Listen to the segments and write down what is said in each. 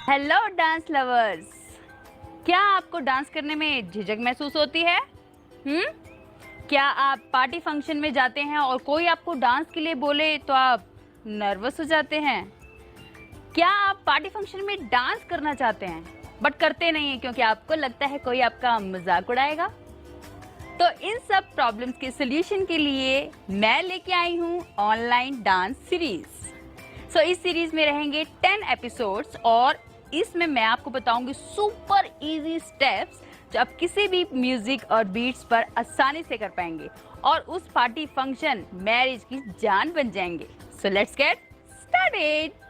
Hello dance lovers, क्या आपको dance करने में झिझक महसूस होती है? क्या आप पार्टी फंक्शन में जाते हैं और कोई आपको डांस के लिए बोले तो आप नर्वस हो जाते हैं? क्या आप पार्टी फंक्शन में डांस करना चाहते हैं बट करते नहीं हैं क्योंकि आपको लगता है कोई आपका मजाक उड़ाएगा? तो इन सब प्रॉब्लम्स के सोल्यूशन के लिए मैं लेके आई हूँ ऑनलाइन डांस सीरीज। इस सीरीज में रहेंगे 10 एपिसोड्स और इसमें मैं आपको बताऊंगी सुपर इजी स्टेप्स जो आप किसी भी म्यूजिक और बीट्स पर आसानी से कर पाएंगे और उस पार्टी फंक्शन मैरिज की जान बन जाएंगे। So let's get started.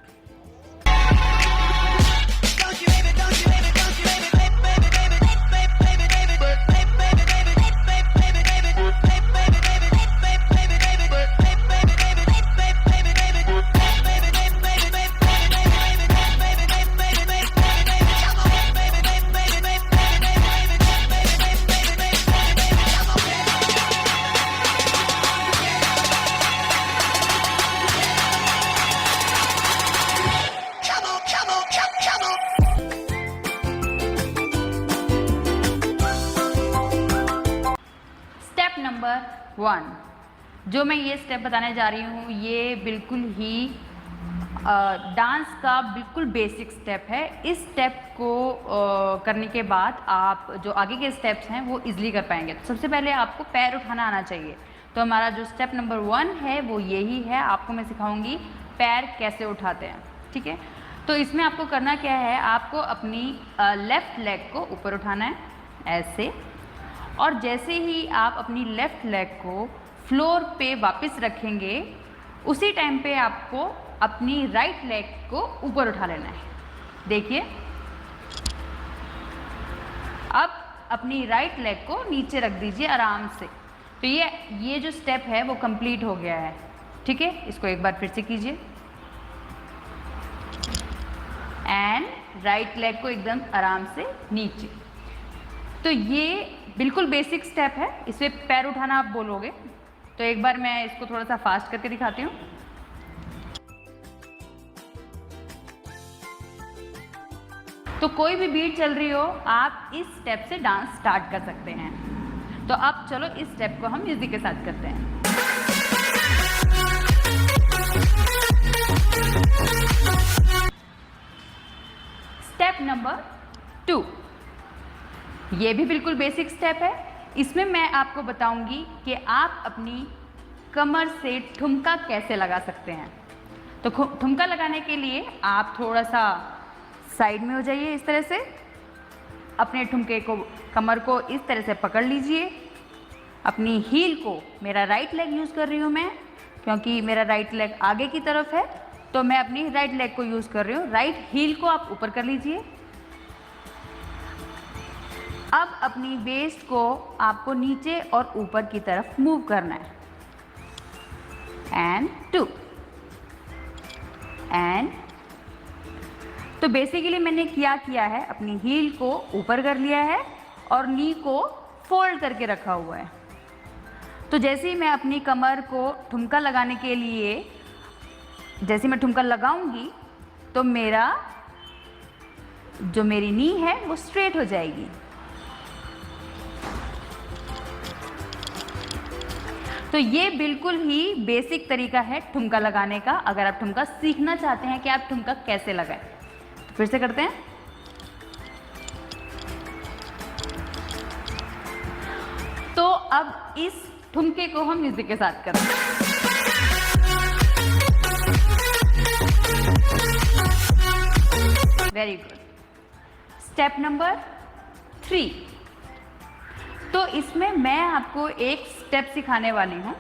Number 1 जो मैं ये स्टेप बताने जा रही हूँ ये बिल्कुल ही डांस का बिल्कुल बेसिक स्टेप है। इस स्टेप को करने के बाद आप जो आगे के स्टेप्स हैं वो इजीली कर पाएंगे। तो सबसे पहले आपको पैर उठाना आना चाहिए। तो हमारा जो स्टेप नंबर 1 है वो यही है। आपको मैं सिखाऊंगी पैर कैसे उठाते हैं, ठीक है? तो इसमें आपको करना क्या है, आपको अपनी लेफ़्ट लेग को ऊपर उठाना है ऐसे, और जैसे ही आप अपनी लेफ़्ट लेग को फ्लोर पे वापस रखेंगे उसी टाइम पे आपको अपनी राइट लेग को ऊपर उठा लेना है। देखिए, अब अपनी राइट लेग को नीचे रख दीजिए आराम से। तो ये जो स्टेप है वो कंप्लीट हो गया है, ठीक है? इसको एक बार फिर से कीजिए एंड राइट लेग को एकदम आराम से नीचे। तो ये बिल्कुल बेसिक स्टेप है, इसमें पैर उठाना आप बोलोगे। तो एक बार मैं इसको थोड़ा सा फास्ट करके दिखाती हूँ। तो कोई भी बीट चल रही हो आप इस स्टेप से डांस स्टार्ट कर सकते हैं। तो अब चलो इस स्टेप को हम म्यूजिक के साथ करते हैं। स्टेप नंबर 2 ये भी बिल्कुल बेसिक स्टेप है। इसमें मैं आपको बताऊंगी कि आप अपनी कमर से ठुमका कैसे लगा सकते हैं। तो ठुमका लगाने के लिए आप थोड़ा सा साइड में हो जाइए इस तरह से, अपने ठुमके को कमर को इस तरह से पकड़ लीजिए। अपनी हील को, मेरा राइट लेग यूज़ कर रही हूँ मैं क्योंकि मेरा राइट लेग आगे की तरफ है, तो मैं अपनी राइट लेग को यूज़ कर रही हूँ। राइट हील को आप ऊपर कर लीजिए। अब अपनी वेस्ट को आपको नीचे और ऊपर की तरफ मूव करना है। And 2 and. तो बेसिकली मैंने क्या किया है, अपनी हील को ऊपर कर लिया है और नी को फोल्ड करके रखा हुआ है। तो जैसे ही मैं अपनी कमर को ठुमका लगाने के लिए, जैसे मैं ठुमका लगाऊंगी तो जो मेरी नी है वो स्ट्रेट हो जाएगी। तो ये बिल्कुल ही बेसिक तरीका है ठुमका लगाने का। अगर आप ठुमका सीखना चाहते हैं कि आप ठुमका कैसे लगाएं, तो फिर से करते हैं। तो अब इस ठुमके को हम म्यूजिक के साथ करते हैं। Very good. Step number 3। तो इसमें मैं आपको एक स्टेप सिखाने वाली हूँ।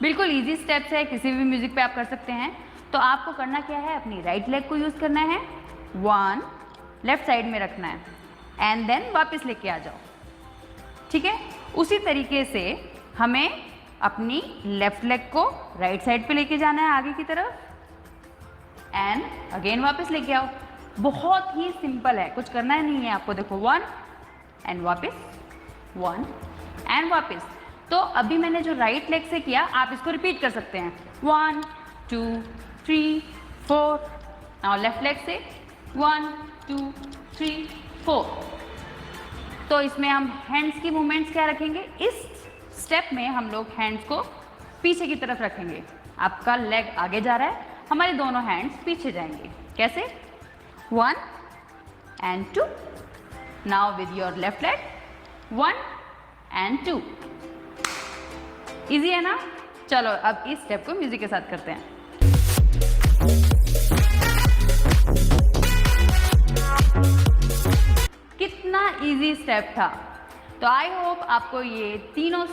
बिल्कुल इजी स्टेप्स है, किसी भी म्यूजिक पे आप कर सकते हैं। तो आपको करना क्या है, अपनी राइट लेग को यूज़ करना है, 1 लेफ्ट साइड में रखना है एंड देन वापस लेके आ जाओ, ठीक है? उसी तरीके से हमें अपनी लेफ्ट लेग को राइट साइड पे लेके जाना है आगे की तरफ एंड अगेन वापस लेके आओ। बहुत ही सिंपल है, कुछ करना ही नहीं है आपको। देखो, 1 एंड वापस, 1 एंड वापस। तो अभी मैंने जो राइट लेग से किया आप इसको रिपीट कर सकते हैं, 1 2 3 4। नाउ लेफ्ट लेग से 1 2 3 4। तो इसमें हम हैंड्स की मूवमेंट्स क्या रखेंगे, इस स्टेप में हम लोग हैंड्स को पीछे की तरफ रखेंगे। आपका लेग आगे जा रहा है, हमारे दोनों हैंड्स पीछे जाएंगे। कैसे, 1 and 2। Now with your left leg, 1 and 2। Easy है ना। चलो अब इस स्टेप को म्यूजिक के साथ करते हैं। कितना इजी स्टेप था। तो आई होप आपको ये तीनों